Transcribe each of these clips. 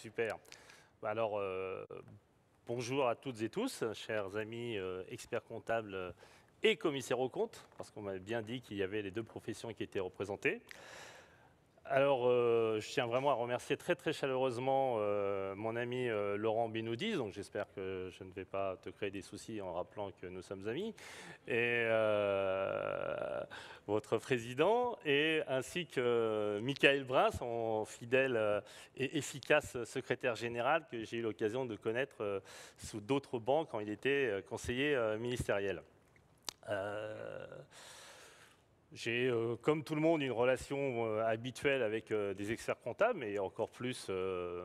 super. Alors, bonjour à toutes et tous, chers amis experts comptables et commissaires aux comptes, parce qu'on m'avait bien dit qu'il y avait les deux professions qui étaient représentées. Alors, je tiens vraiment à remercier très très chaleureusement mon ami Laurent Benoudi, donc j'espère que je ne vais pas te créer des soucis en rappelant que nous sommes amis, et votre président, et ainsi que Michael Brun, son fidèle et efficace secrétaire général que j'ai eu l'occasion de connaître sous d'autres bancs quand il était conseiller ministériel. J'ai, comme tout le monde, une relation habituelle avec des experts comptables, mais encore plus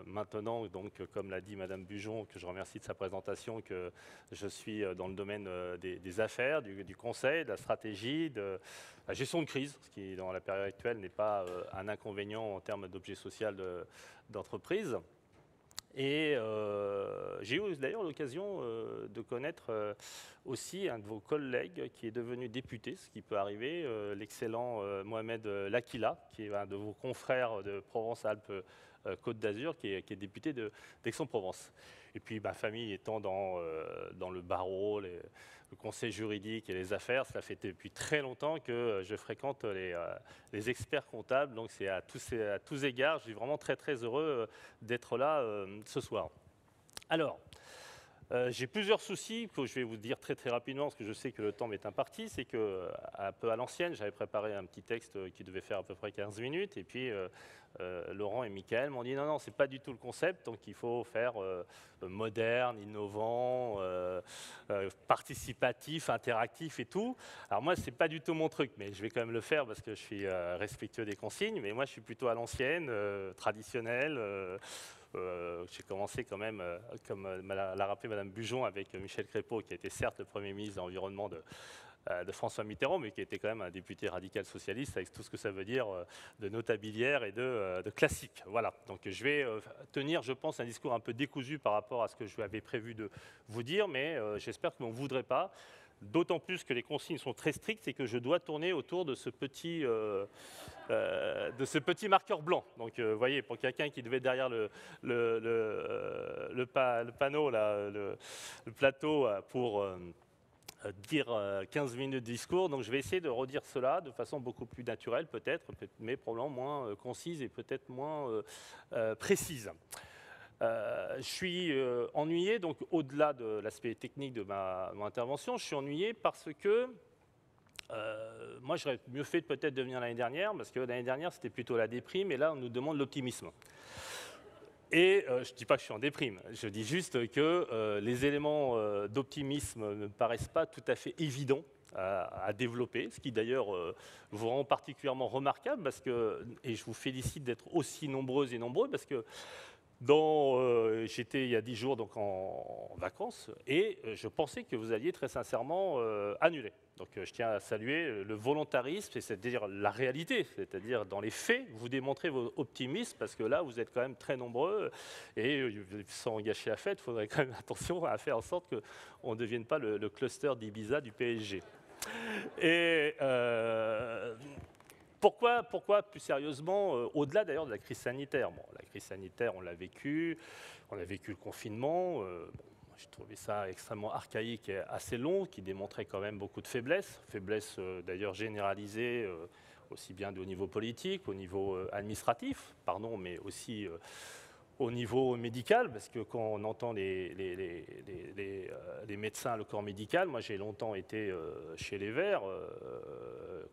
maintenant, donc, comme l'a dit Madame Bujon, que je remercie de sa présentation, que je suis dans le domaine des affaires, du conseil, de la stratégie, de la gestion de crise, ce qui, dans la période actuelle, n'est pas un inconvénient en termes d'objet social d'entreprise. Et j'ai eu d'ailleurs l'occasion de connaître aussi un de vos collègues qui est devenu député, ce qui peut arriver, l'excellent Mohamed Lakila, qui est un de vos confrères de Provence-Alpes-Côte d'Azur, qui est député d'Aix-en-Provence. Et puis ma famille étant dans le barreau, le conseil juridique et les affaires, cela fait depuis très longtemps que je fréquente les experts comptables, donc c'est à tous égards, je suis vraiment très très heureux d'être là ce soir. Alors, j'ai plusieurs soucis que je vais vous dire très très rapidement parce que je sais que le temps m'est imparti. C'est que, un peu à l'ancienne, j'avais préparé un petit texte qui devait faire à peu près 15 minutes. Et puis, Laurent et Michael m'ont dit non, non, c'est pas du tout le concept. Donc, il faut faire moderne, innovant, participatif, interactif et tout. Alors, moi, c'est pas du tout mon truc, mais je vais quand même le faire parce que je suis respectueux des consignes. Mais moi, je suis plutôt à l'ancienne, traditionnelle. J'ai commencé quand même, comme l'a rappelé Mme Bujon, avec Michel Crépeau, qui a été certes le Premier ministre de l'Environnement de François Mitterrand, mais qui était quand même un député radical socialiste, avec tout ce que ça veut dire de notabiliaire et de classique. Voilà, donc je vais tenir, je pense, un discours un peu décousu par rapport à ce que je avais prévu de vous dire, mais j'espère que vous n'en voudrez pas. D'autant plus que les consignes sont très strictes et que je dois tourner autour de ce petit marqueur blanc. Donc, vous voyez, pour quelqu'un qui devait être derrière le panneau, là, le plateau, pour dire 15 minutes de discours. Donc, je vais essayer de redire cela de façon beaucoup plus naturelle, peut-être, mais probablement moins concise et peut-être moins précise. Je suis ennuyé, donc au-delà de l'aspect technique de mon intervention, je suis ennuyé parce que moi, j'aurais mieux fait peut-être de venir l'année dernière, parce que l'année dernière, c'était plutôt la déprime, et là, on nous demande l'optimisme. Et je ne dis pas que je suis en déprime, je dis juste que les éléments d'optimisme ne me paraissent pas tout à fait évidents à développer, ce qui d'ailleurs vous rend particulièrement remarquable, parce que, et je vous félicite d'être aussi nombreuses et nombreux, parce que j'étais il y a 10 jours donc en vacances et je pensais que vous alliez très sincèrement annuler. Donc je tiens à saluer le volontarisme, c'est-à-dire la réalité, c'est-à-dire dans les faits, vous démontrez votre optimisme parce que là vous êtes quand même très nombreux et sans gâcher la fête, il faudrait quand même attention à faire en sorte qu'on ne devienne pas le cluster d'Ibiza du PSG. Et pourquoi, plus sérieusement, au-delà d'ailleurs de la crise sanitaire? Bon, la crise sanitaire, on a vécu le confinement. J'ai trouvé ça extrêmement archaïque et assez long, qui démontrait quand même beaucoup de faiblesses, d'ailleurs généralisées, aussi bien au niveau politique, au niveau administratif, pardon, mais aussi au niveau médical, parce que quand on entend les médecins, le corps médical, moi j'ai longtemps été chez les Verts,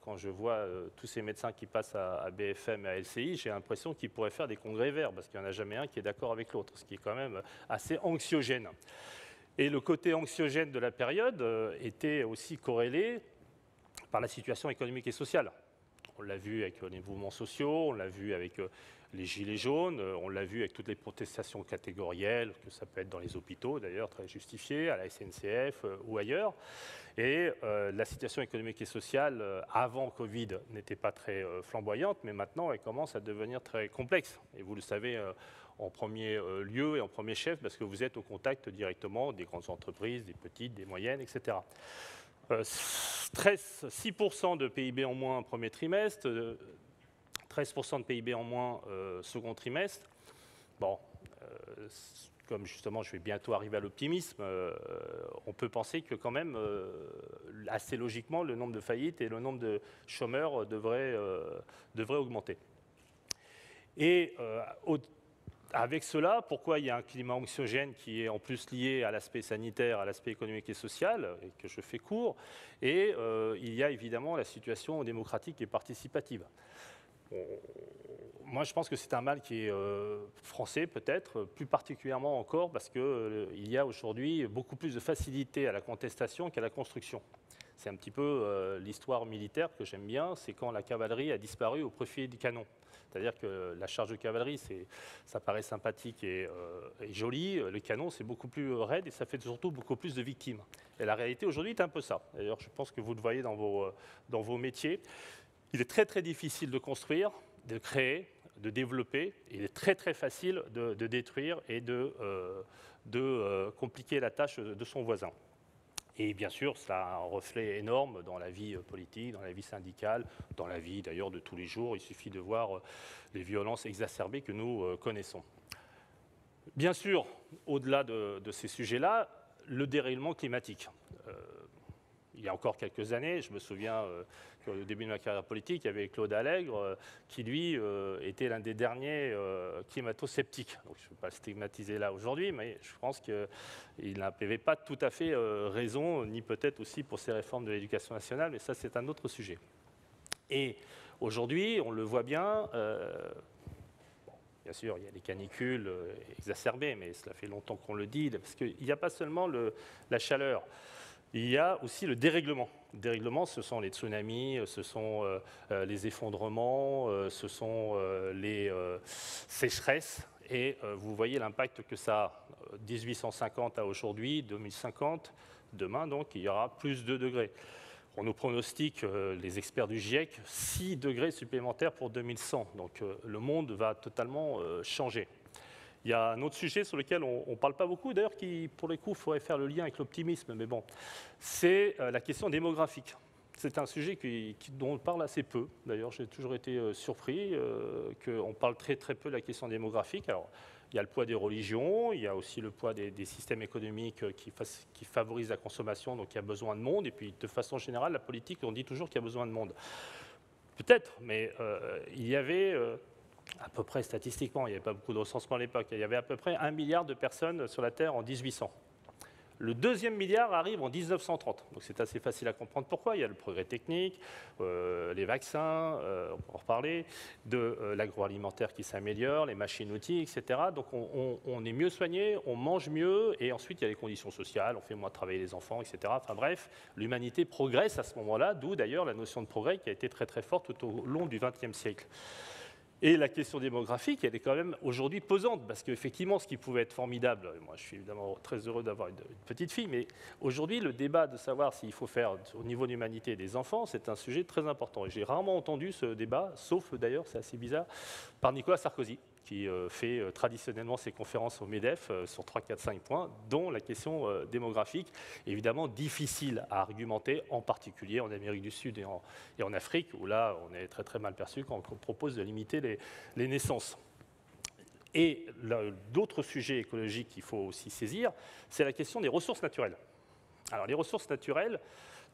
quand je vois tous ces médecins qui passent à BFM et à LCI, j'ai l'impression qu'ils pourraient faire des congrès verts, parce qu'il n'y en a jamais un qui est d'accord avec l'autre, ce qui est quand même assez anxiogène. Et le côté anxiogène de la période était aussi corrélé par la situation économique et sociale. On l'a vu avec les mouvements sociaux, on l'a vu avec les gilets jaunes, on l'a vu avec toutes les protestations catégorielles, que ça peut être dans les hôpitaux d'ailleurs, très justifiées, à la SNCF ou ailleurs. Et la situation économique et sociale avant Covid n'était pas très flamboyante, mais maintenant elle commence à devenir très complexe. Et vous le savez en premier lieu et en premier chef, parce que vous êtes au contact directement des grandes entreprises, des petites, des moyennes, etc. 6% de PIB en moins premier trimestre, 13% de PIB en moins second trimestre. Bon, comme justement je vais bientôt arriver à l'optimisme, on peut penser que quand même, assez logiquement, le nombre de faillites et le nombre de chômeurs devraient augmenter. Et avec cela, pourquoi il y a un climat anxiogène qui est en plus lié à l'aspect sanitaire, à l'aspect économique et social, et que je fais court, et il y a évidemment la situation démocratique et participative. Moi, je pense que c'est un mal qui est français, peut-être, plus particulièrement encore, parce qu'il y a aujourd'hui beaucoup plus de facilité à la contestation qu'à la construction. C'est un petit peu l'histoire militaire que j'aime bien, c'est quand la cavalerie a disparu au profit du canon. C'est-à-dire que la charge de cavalerie, ça paraît sympathique et joli. Le canon, c'est beaucoup plus raide et ça fait surtout beaucoup plus de victimes. Et la réalité aujourd'hui est un peu ça. D'ailleurs, je pense que vous le voyez dans vos métiers. Il est très très difficile de construire, de créer, de développer. Il est très très facile de détruire et de compliquer la tâche de son voisin. Et bien sûr, ça a un reflet énorme dans la vie politique, dans la vie syndicale, dans la vie d'ailleurs de tous les jours. Il suffit de voir les violences exacerbées que nous connaissons. Bien sûr, au-delà de ces sujets-là, le dérèglement climatique. Il y a encore quelques années, je me souviens qu'au début de ma carrière politique, il y avait Claude Allègre qui, lui, était l'un des derniers climato-sceptiques. Donc, je ne vais pas le stigmatiser là aujourd'hui, mais je pense qu'il n'avait pas tout à fait raison, ni peut-être aussi pour ces réformes de l'éducation nationale, mais ça, c'est un autre sujet. Et aujourd'hui, on le voit bien, bien sûr, il y a les canicules exacerbées, mais cela fait longtemps qu'on le dit, parce qu'il n'y a pas seulement la chaleur. Il y a aussi le dérèglement. Le dérèglement, ce sont les tsunamis, ce sont les effondrements, ce sont les sécheresses. Et vous voyez l'impact que ça a. 1850 à aujourd'hui, 2050, demain donc, il y aura plus de degrés. On nous pronostique, les experts du GIEC, 6 degrés supplémentaires pour 2100. Donc le monde va totalement changer. Il y a un autre sujet sur lequel on ne parle pas beaucoup, d'ailleurs, qui, pour le coup, faudrait faire le lien avec l'optimisme, mais bon, c'est la question démographique. C'est un sujet dont on parle assez peu. D'ailleurs, j'ai toujours été surpris qu'on parle très très peu de la question démographique. Alors, il y a le poids des religions, il y a aussi le poids des systèmes économiques qui favorisent la consommation, donc il y a besoin de monde. Et puis, de façon générale, la politique, on dit toujours qu'il y a besoin de monde. Peut-être, mais il y avait... à peu près statistiquement, il n'y avait pas beaucoup de recensement à l'époque, il y avait à peu près 1 milliard de personnes sur la Terre en 1800. Le deuxième milliard arrive en 1930, donc c'est assez facile à comprendre pourquoi. Il y a le progrès technique, les vaccins, on peut en reparler, de l'agroalimentaire qui s'améliore, les machines-outils, etc. Donc on est mieux soigné, on mange mieux, et ensuite il y a les conditions sociales, on fait moins travailler les enfants, etc. Enfin bref, l'humanité progresse à ce moment-là, d'où d'ailleurs la notion de progrès qui a été très très forte tout au long du XXe siècle. Et la question démographique, elle est quand même aujourd'hui pesante, parce qu'effectivement, ce qui pouvait être formidable, moi je suis évidemment très heureux d'avoir une petite fille, mais aujourd'hui, le débat de savoir s'il faut faire au niveau de l'humanité des enfants, c'est un sujet très important. Et j'ai rarement entendu ce débat, sauf d'ailleurs, c'est assez bizarre, par Nicolas Sarkozy, qui fait traditionnellement ses conférences au MEDEF sur 3, 4, 5 points, dont la question démographique, évidemment difficile à argumenter, en particulier en Amérique du Sud et en Afrique, où là, on est très très mal perçu quand on propose de limiter les naissances. Et d'autres sujets écologiques qu'il faut aussi saisir, c'est la question des ressources naturelles. Alors les ressources naturelles,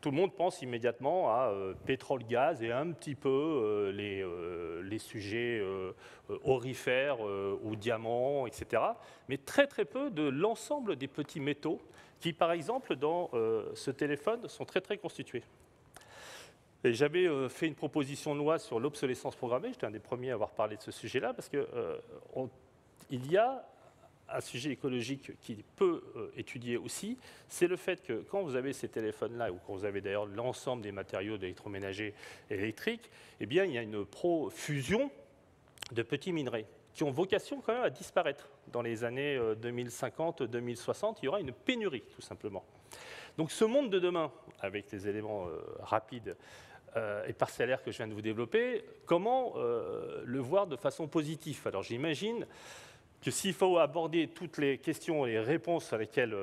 tout le monde pense immédiatement à pétrole, gaz et un petit peu les sujets aurifères ou diamants, etc. Mais très très peu de l'ensemble des petits métaux qui, par exemple, dans ce téléphone, sont très très constitués. Et j'avais fait une proposition de loi sur l'obsolescence programmée, j'étais un des premiers à avoir parlé de ce sujet-là, parce qu'il y a un sujet écologique qui peut étudier aussi, c'est le fait que quand vous avez ces téléphones-là, ou quand vous avez d'ailleurs l'ensemble des matériaux d'électroménager électriques, eh bien, il y a une profusion de petits minerais qui ont vocation quand même à disparaître. Dans les années 2050-2060, il y aura une pénurie, tout simplement. Donc ce monde de demain, avec les éléments rapides et parcellaires que je viens de vous développer, comment le voir de façon positive? Alors j'imagine que s'il faut aborder toutes les questions et les réponses à lesquelles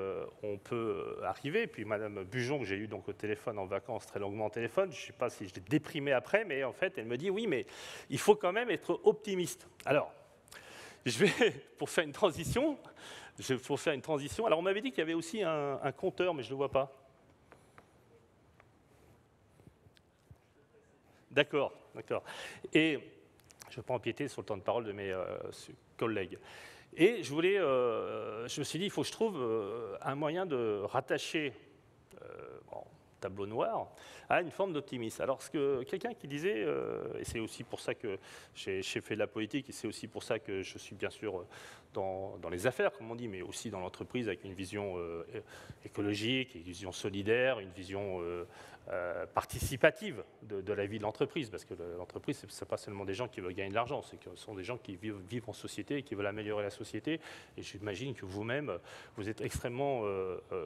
on peut arriver, puis Madame Bujon, que j'ai eu donc au téléphone en vacances, très longuement au téléphone, je ne sais pas si je l'ai déprimée après, mais en fait, elle me dit oui, mais il faut quand même être optimiste. Alors, je vais, pour faire une transition, alors on m'avait dit qu'il y avait aussi un compteur, mais je ne le vois pas. D'accord, d'accord. Et je ne veux pas empiéter sur le temps de parole de mes collègues. Et je me suis dit, il faut que je trouve un moyen de rattacher tableau noir à une forme d'optimisme. Alors, quelqu'un qui disait, et c'est aussi pour ça que j'ai fait de la politique, et c'est aussi pour ça que je suis bien sûr dans les affaires, comme on dit, mais aussi dans l'entreprise avec une vision écologique, une vision solidaire, une vision participative de la vie de l'entreprise, parce que l'entreprise, ce n'est pas seulement des gens qui veulent gagner de l'argent, ce sont des gens qui vivent en société et qui veulent améliorer la société. Et j'imagine que vous-même, vous êtes extrêmement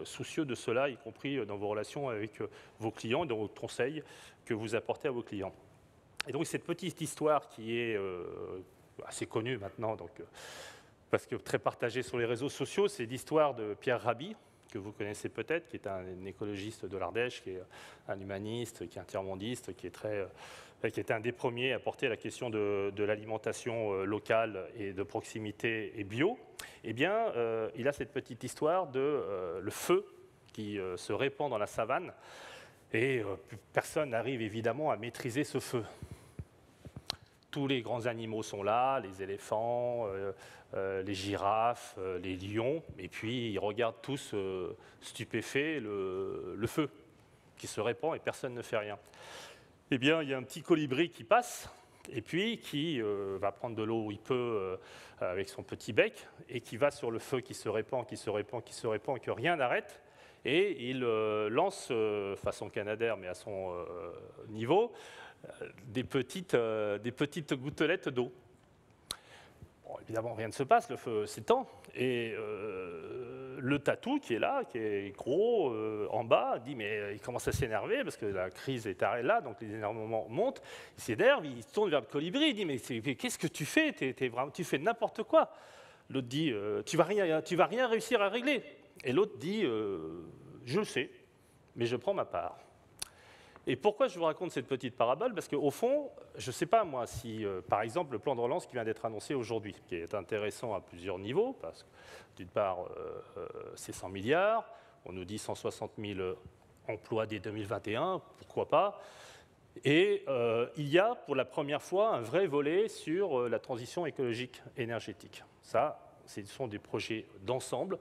soucieux de cela, y compris dans vos relations avec vos clients et dans vos conseils que vous apportez à vos clients. Et donc cette petite histoire qui est assez connue maintenant, parce que très partagée sur les réseaux sociaux, c'est l'histoire de Pierre Rabhi, que vous connaissez peut-être, qui est un écologiste de l'Ardèche, qui est un humaniste, qui est un tiers-mondiste, qui était un des premiers à porter la question de l'alimentation locale et de proximité et bio. Eh bien, il a cette petite histoire de le feu qui se répand dans la savane, et personne n'arrive évidemment à maîtriser ce feu. Tous les grands animaux sont là, les éléphants, les girafes, les lions, et puis ils regardent tous stupéfaits le feu qui se répand et personne ne fait rien. Eh bien, il y a un petit colibri qui passe, et puis qui va prendre de l'eau où il peut avec son petit bec, et qui va sur le feu qui se répand, qui se répand, qui se répand, et que rien n'arrête, et il lance, façon Canadair, mais à son niveau, des petites gouttelettes d'eau. Bon, évidemment, rien ne se passe, le feu s'étend, et le tatou qui est là, qui est gros, en bas, dit, mais il commence à s'énerver, parce que la crise est là, donc les énervements montent, il s'énerve, il se tourne vers le colibri, il dit, mais qu'est-ce que tu fais? Tu fais n'importe quoi. L'autre dit, tu vas rien réussir à régler. Et l'autre dit, je le sais, mais je prends ma part. Et pourquoi je vous raconte cette petite parabole? Parce qu'au fond, je ne sais pas moi si, par exemple, le plan de relance qui vient d'être annoncé aujourd'hui, qui est intéressant à plusieurs niveaux, parce que d'une part, c'est 100 milliards, on nous dit 160 000 emplois dès 2021, pourquoi pas. Et il y a pour la première fois un vrai volet sur la transition écologique énergétique. Ça, ce sont des projets d'ensemble,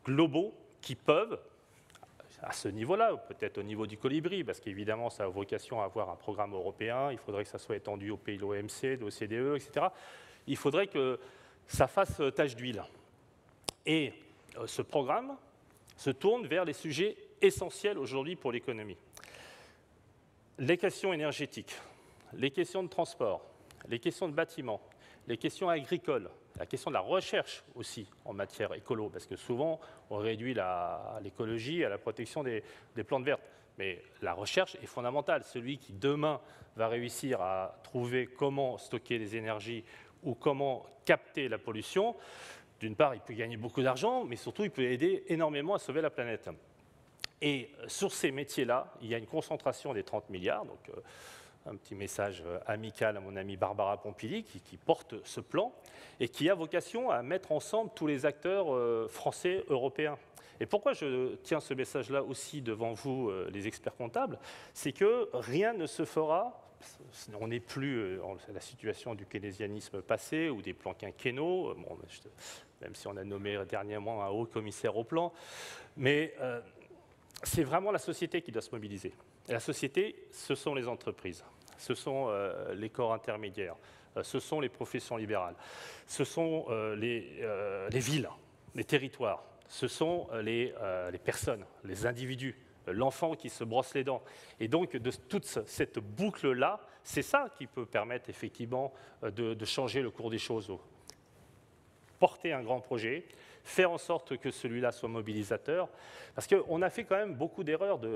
globaux, qui peuvent, à ce niveau-là, peut-être au niveau du colibri, parce qu'évidemment, ça a vocation à avoir un programme européen, il faudrait que ça soit étendu aux pays de l'OMC, de l'OCDE, etc. Il faudrait que ça fasse tache d'huile. Et ce programme se tourne vers les sujets essentiels aujourd'hui pour l'économie. Les questions énergétiques, les questions de transport, les questions de bâtiments, les questions agricoles, la question de la recherche aussi en matière écolo, parce que souvent on réduit l'écologie à la protection des plantes vertes. Mais la recherche est fondamentale. Celui qui demain va réussir à trouver comment stocker les énergies ou comment capter la pollution, d'une part il peut gagner beaucoup d'argent, mais surtout il peut aider énormément à sauver la planète. Et sur ces métiers-là, il y a une concentration des 30 milliards, donc un petit message amical à mon amie Barbara Pompili qui porte ce plan et qui a vocation à mettre ensemble tous les acteurs français, européens. Et pourquoi je tiens ce message-là aussi devant vous, les experts comptables, c'est que rien ne se fera, on n'est plus dans la situation du keynésianisme passé ou des plans quinquennaux, bon, même si on a nommé dernièrement un haut commissaire au plan, mais c'est vraiment la société qui doit se mobiliser. Et la société, ce sont les entreprises, ce sont les corps intermédiaires, ce sont les professions libérales, ce sont les villes, les territoires, ce sont les personnes, les individus, l'enfant qui se brosse les dents. Et donc, de toute cette boucle-là, c'est ça qui peut permettre effectivement de changer le cours des choses. Porter un grand projet, faire en sorte que celui-là soit mobilisateur, parce qu'on a fait quand même beaucoup d'erreurs de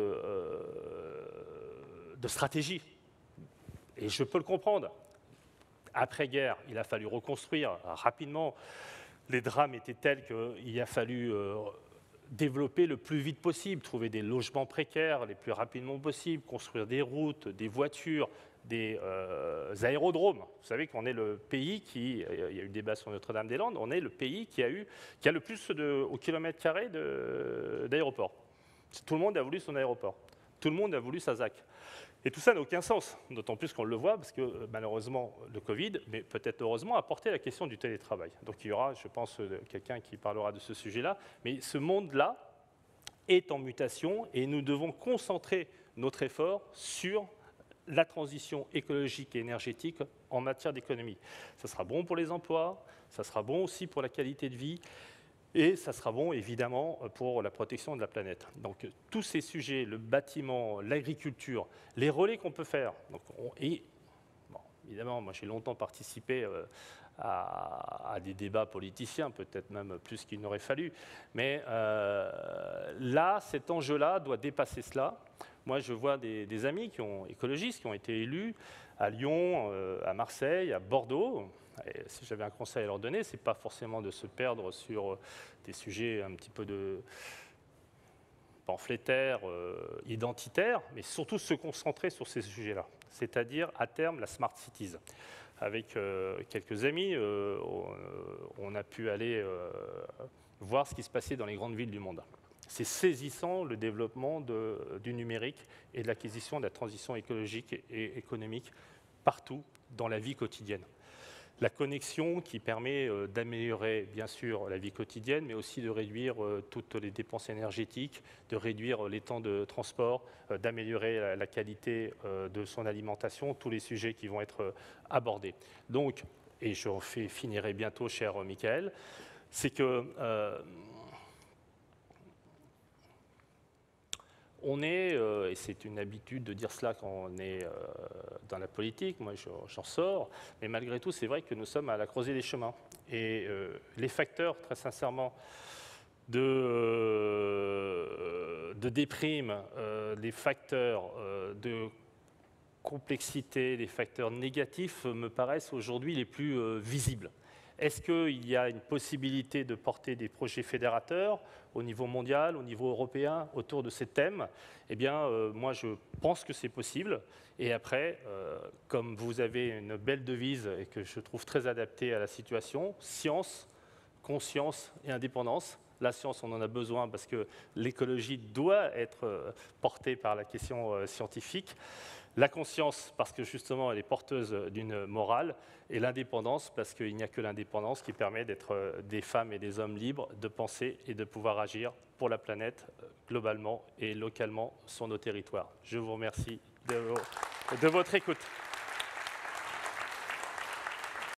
stratégie, et je peux le comprendre. Après-guerre, il a fallu reconstruire rapidement, les drames étaient tels qu'il a fallu développer le plus vite possible, trouver des logements précaires les plus rapidement possible, construire des routes, des voitures, des aérodromes. Vous savez qu'on est le pays qui, il y a eu débat sur Notre-Dame-des-Landes, on est le pays qui a le plus au kilomètre carré d'aéroports. Tout le monde a voulu son aéroport. Tout le monde a voulu sa ZAC. Et tout ça n'a aucun sens, d'autant plus qu'on le voit, parce que malheureusement, le Covid, mais peut-être heureusement, a porté la question du télétravail. Donc il y aura, je pense, quelqu'un qui parlera de ce sujet-là. Mais ce monde-là est en mutation et nous devons concentrer notre effort sur la transition écologique et énergétique en matière d'économie. Ça sera bon pour les emplois, ça sera bon aussi pour la qualité de vie, et ça sera bon, évidemment, pour la protection de la planète. Donc, tous ces sujets, le bâtiment, l'agriculture, les relais qu'on peut faire. Donc, évidemment, moi, j'ai longtemps participé à des débats politiciens, peut-être même plus qu'il n'aurait fallu. Mais là, cet enjeu-là doit dépasser cela. Moi, je vois des amis écologistes qui ont été élus à Lyon, à Marseille, à Bordeaux. Et si j'avais un conseil à leur donner, ce n'est pas forcément de se perdre sur des sujets un petit peu de pamphlétaires, identitaires, mais surtout se concentrer sur ces sujets-là, c'est-à-dire à terme la Smart Cities. Avec quelques amis, on a pu aller voir ce qui se passait dans les grandes villes du monde. C'est saisissant le développement du numérique et de l'acquisition de la transition écologique et économique partout dans la vie quotidienne. La connexion qui permet d'améliorer bien sûr la vie quotidienne, mais aussi de réduire toutes les dépenses énergétiques, de réduire les temps de transport, d'améliorer la qualité de son alimentation, tous les sujets qui vont être abordés. Donc, et je finirai bientôt, cher Michael, c'est que on est, et c'est une habitude de dire cela quand on est dans la politique, moi j'en sors, mais malgré tout, c'est vrai que nous sommes à la croisée des chemins. Et les facteurs, très sincèrement, de déprime, les facteurs de complexité, les facteurs négatifs me paraissent aujourd'hui les plus visibles. Est-ce qu'il y a une possibilité de porter des projets fédérateurs au niveau mondial, au niveau européen, autour de ces thèmes? Eh bien, moi, je pense que c'est possible. Et après, comme vous avez une belle devise et que je trouve très adaptée à la situation, science, conscience et indépendance. La science, on en a besoin parce que l'écologie doit être portée par la question scientifique. La conscience, parce que justement, elle est porteuse d'une morale, et l'indépendance, parce qu'il n'y a que l'indépendance qui permet d'être des femmes et des hommes libres, de penser et de pouvoir agir pour la planète, globalement et localement sur nos territoires. Je vous remercie de votre écoute.